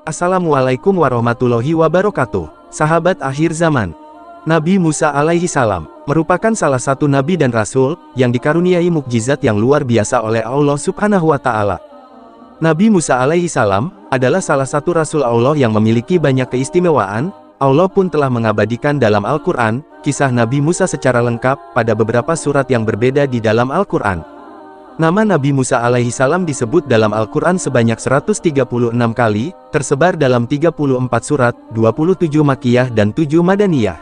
Assalamualaikum warahmatullahi wabarakatuh. Sahabat akhir zaman, Nabi Musa alaihi salam merupakan salah satu nabi dan rasul yang dikaruniai mukjizat yang luar biasa oleh Allah Subhanahu wa Ta'ala. Nabi Musa alaihi salam adalah salah satu rasul Allah yang memiliki banyak keistimewaan. Allah pun telah mengabadikan dalam Al-Quran kisah Nabi Musa secara lengkap pada beberapa surat yang berbeda di dalam Al-Quran. Nama Nabi Musa alaihi salam disebut dalam Al-Quran sebanyak 136 kali, tersebar dalam 34 surat, 27 Makkiyah dan 7 Madaniyah.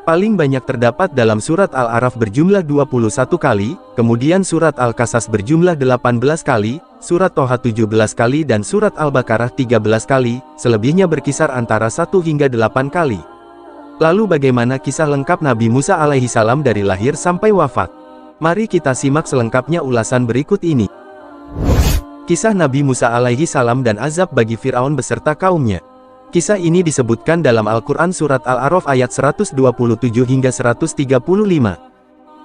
Paling banyak terdapat dalam surat Al-A'raf berjumlah 21 kali, kemudian surat Al-Qasas berjumlah 18 kali, surat Toha 17 kali dan surat Al-Baqarah 13 kali, selebihnya berkisar antara 1 hingga 8 kali. Lalu bagaimana kisah lengkap Nabi Musa alaihi salam dari lahir sampai wafat? Mari kita simak selengkapnya ulasan berikut ini. Kisah Nabi Musa alaihi salam dan azab bagi Fir'aun beserta kaumnya. Kisah ini disebutkan dalam Al-Quran surat Al-A'raf ayat 127 hingga 135.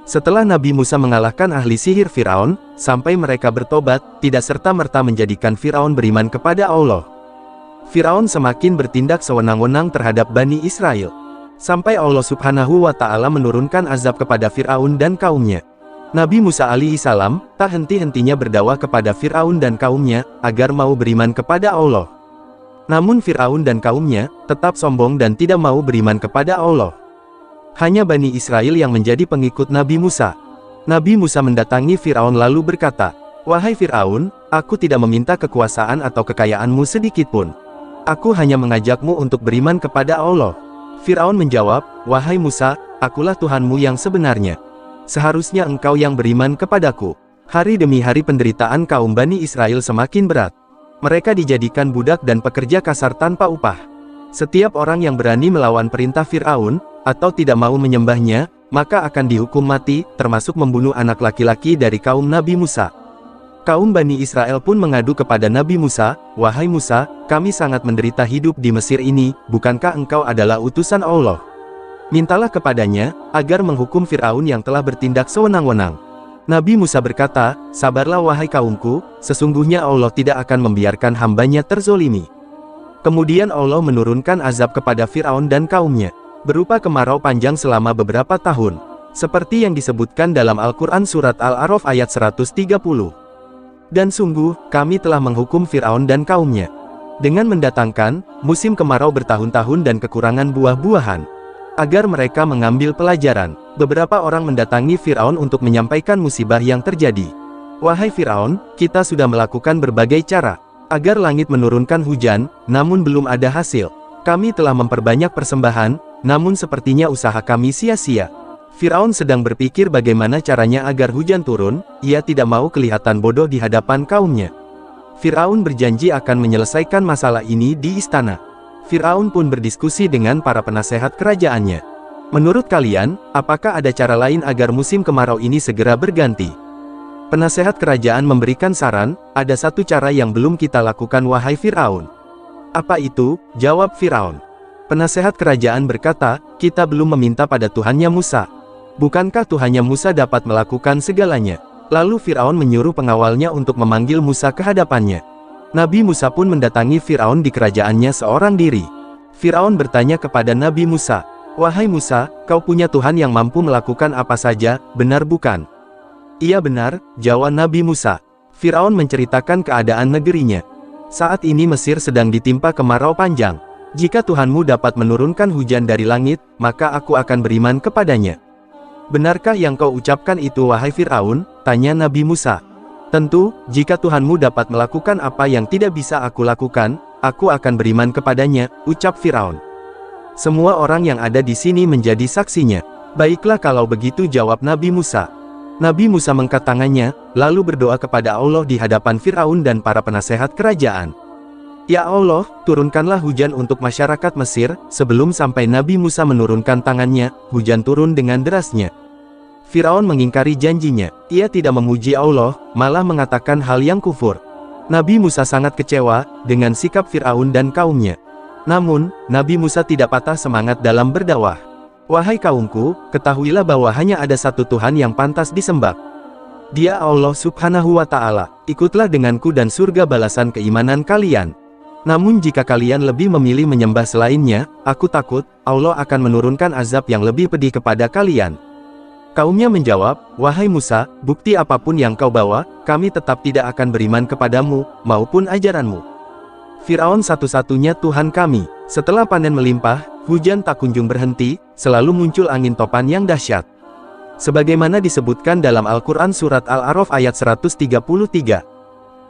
Setelah Nabi Musa mengalahkan ahli sihir Fir'aun, sampai mereka bertobat, tidak serta-merta menjadikan Fir'aun beriman kepada Allah. Fir'aun semakin bertindak sewenang-wenang terhadap Bani Israel, sampai Allah Subhanahu wa Ta'ala menurunkan azab kepada Fir'aun dan kaumnya. Nabi Musa alaihi salam tak henti-hentinya berdakwah kepada Fir'aun dan kaumnya agar mau beriman kepada Allah. Namun Fir'aun dan kaumnya tetap sombong dan tidak mau beriman kepada Allah. Hanya Bani Israel yang menjadi pengikut Nabi Musa. Nabi Musa mendatangi Fir'aun lalu berkata, "Wahai Fir'aun, aku tidak meminta kekuasaan atau kekayaanmu sedikitpun. Aku hanya mengajakmu untuk beriman kepada Allah." Fir'aun menjawab, "Wahai Musa, akulah Tuhanmu yang sebenarnya. Seharusnya engkau yang beriman kepadaku." Hari demi hari penderitaan kaum Bani Israel semakin berat. Mereka dijadikan budak dan pekerja kasar tanpa upah. Setiap orang yang berani melawan perintah Fir'aun, atau tidak mau menyembahnya, maka akan dihukum mati, termasuk membunuh anak laki-laki dari kaum Nabi Musa. Kaum Bani Israel pun mengadu kepada Nabi Musa, "Wahai Musa, kami sangat menderita hidup di Mesir ini, bukankah engkau adalah utusan Allah? Mintalah kepadanya, agar menghukum Fir'aun yang telah bertindak sewenang-wenang." Nabi Musa berkata, "Sabarlah wahai kaumku, sesungguhnya Allah tidak akan membiarkan hambanya terzolimi." Kemudian Allah menurunkan azab kepada Fir'aun dan kaumnya, berupa kemarau panjang selama beberapa tahun, seperti yang disebutkan dalam Al-Quran surat Al-A'raf ayat 130. "Dan sungguh, kami telah menghukum Fir'aun dan kaumnya dengan mendatangkan musim kemarau bertahun-tahun dan kekurangan buah-buahan, agar mereka mengambil pelajaran." Beberapa orang mendatangi Fir'aun untuk menyampaikan musibah yang terjadi. "Wahai Fir'aun, kita sudah melakukan berbagai cara agar langit menurunkan hujan, namun belum ada hasil. Kami telah memperbanyak persembahan, namun sepertinya usaha kami sia-sia." Fir'aun sedang berpikir bagaimana caranya agar hujan turun. Ia tidak mau kelihatan bodoh di hadapan kaumnya. Fir'aun berjanji akan menyelesaikan masalah ini di istana. Fir'aun pun berdiskusi dengan para penasehat kerajaannya. "Menurut kalian, apakah ada cara lain agar musim kemarau ini segera berganti?" Penasehat kerajaan memberikan saran, "Ada satu cara yang belum kita lakukan wahai Fir'aun." "Apa itu?" jawab Fir'aun. Penasehat kerajaan berkata, "Kita belum meminta pada Tuhannya Musa. Bukankah Tuhannya Musa dapat melakukan segalanya?" Lalu Fir'aun menyuruh pengawalnya untuk memanggil Musa ke hadapannya. Nabi Musa pun mendatangi Fir'aun di kerajaannya seorang diri. Fir'aun bertanya kepada Nabi Musa, "Wahai Musa, kau punya Tuhan yang mampu melakukan apa saja, benar bukan?" "Iya benar," jawab Nabi Musa. Fir'aun menceritakan keadaan negerinya. "Saat ini Mesir sedang ditimpa kemarau panjang. Jika Tuhanmu dapat menurunkan hujan dari langit, maka aku akan beriman kepadanya." "Benarkah yang kau ucapkan itu wahai Fir'aun?" tanya Nabi Musa. "Tentu, jika Tuhanmu dapat melakukan apa yang tidak bisa aku lakukan, aku akan beriman kepadanya," ucap Fir'aun. Semua orang yang ada di sini menjadi saksinya. "Baiklah kalau begitu," jawab Nabi Musa. Nabi Musa mengangkat tangannya, lalu berdoa kepada Allah di hadapan Fir'aun dan para penasehat kerajaan. "Ya Allah, turunkanlah hujan untuk masyarakat Mesir." Sebelum sampai Nabi Musa menurunkan tangannya, hujan turun dengan derasnya. Fir'aun mengingkari janjinya. Ia tidak memuji Allah, malah mengatakan hal yang kufur. Nabi Musa sangat kecewa dengan sikap Fir'aun dan kaumnya. Namun, Nabi Musa tidak patah semangat dalam berdakwah. "Wahai kaumku, ketahuilah bahwa hanya ada satu Tuhan yang pantas disembah. Dia Allah Subhanahu wa Ta'ala. Ikutlah denganku dan surga balasan keimanan kalian." Namun jika kalian lebih memilih menyembah selainnya, aku takut, Allah akan menurunkan azab yang lebih pedih kepada kalian. Kaumnya menjawab, wahai Musa, bukti apapun yang kau bawa, kami tetap tidak akan beriman kepadamu, maupun ajaranmu. Firaun satu-satunya Tuhan kami. Setelah panen melimpah, hujan tak kunjung berhenti, selalu muncul angin topan yang dahsyat. Sebagaimana disebutkan dalam Al-Quran Surat Al-A'raf ayat 133.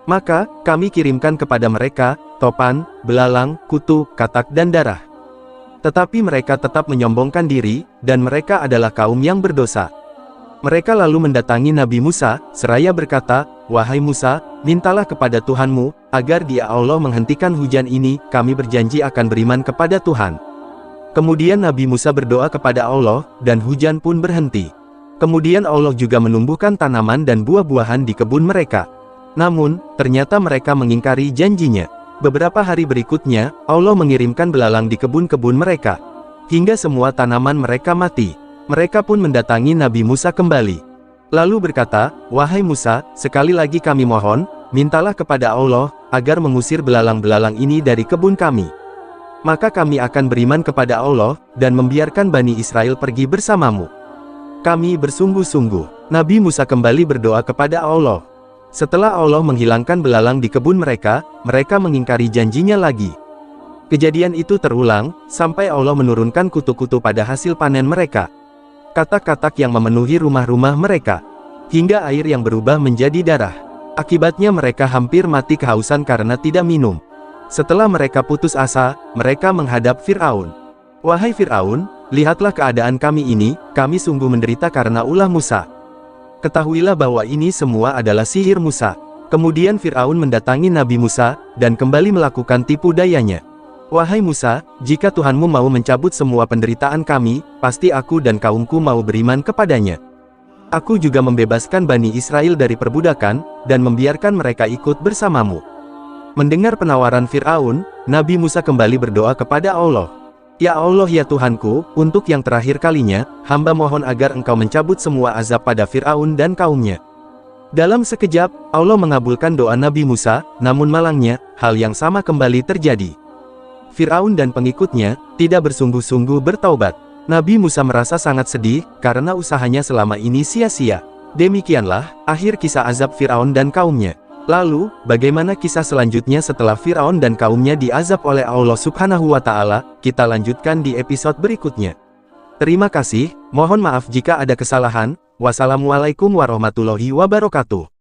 Maka, kami kirimkan kepada mereka, topan, belalang, kutu, katak dan darah. Tetapi mereka tetap menyombongkan diri, dan mereka adalah kaum yang berdosa. Mereka lalu mendatangi Nabi Musa, seraya berkata, wahai Musa, mintalah kepada Tuhanmu, agar Dia Allah menghentikan hujan ini, kami berjanji akan beriman kepada Tuhan. Kemudian Nabi Musa berdoa kepada Allah, dan hujan pun berhenti. Kemudian Allah juga menumbuhkan tanaman dan buah-buahan di kebun mereka. Namun, ternyata mereka mengingkari janjinya. Beberapa hari berikutnya, Allah mengirimkan belalang di kebun-kebun mereka. Hingga semua tanaman mereka mati. Mereka pun mendatangi Nabi Musa kembali. Lalu berkata, wahai Musa, sekali lagi kami mohon, mintalah kepada Allah, agar mengusir belalang-belalang ini dari kebun kami. Maka kami akan beriman kepada Allah, dan membiarkan Bani Israel pergi bersamamu. Kami bersungguh-sungguh. Nabi Musa kembali berdoa kepada Allah. Setelah Allah menghilangkan belalang di kebun mereka, mereka mengingkari janjinya lagi. Kejadian itu terulang, sampai Allah menurunkan kutu-kutu pada hasil panen mereka. Katak-katak yang memenuhi rumah-rumah mereka. Hingga air yang berubah menjadi darah. Akibatnya mereka hampir mati kehausan karena tidak minum. Setelah mereka putus asa, mereka menghadap Fir'aun. Wahai Fir'aun, lihatlah keadaan kami ini, kami sungguh menderita karena ulah Musa. Ketahuilah bahwa ini semua adalah sihir Musa. Kemudian Fir'aun mendatangi Nabi Musa, dan kembali melakukan tipu dayanya. Wahai Musa, jika Tuhanmu mau mencabut semua penderitaan kami, pasti aku dan kaumku mau beriman kepadanya. Aku juga membebaskan Bani Israel dari perbudakan, dan membiarkan mereka ikut bersamamu. Mendengar penawaran Fir'aun, Nabi Musa kembali berdoa kepada Allah. Ya Allah ya Tuhanku, untuk yang terakhir kalinya, hamba mohon agar Engkau mencabut semua azab pada Fir'aun dan kaumnya. Dalam sekejap, Allah mengabulkan doa Nabi Musa, namun malangnya, hal yang sama kembali terjadi. Fir'aun dan pengikutnya, tidak bersungguh-sungguh bertaubat. Nabi Musa merasa sangat sedih, karena usahanya selama ini sia-sia. Demikianlah, akhir kisah azab Fir'aun dan kaumnya. Lalu, bagaimana kisah selanjutnya setelah Fir'aun dan kaumnya diazab oleh Allah Subhanahu wa Ta'ala? Kita lanjutkan di episode berikutnya. Terima kasih, mohon maaf jika ada kesalahan. Wassalamualaikum warahmatullahi wabarakatuh.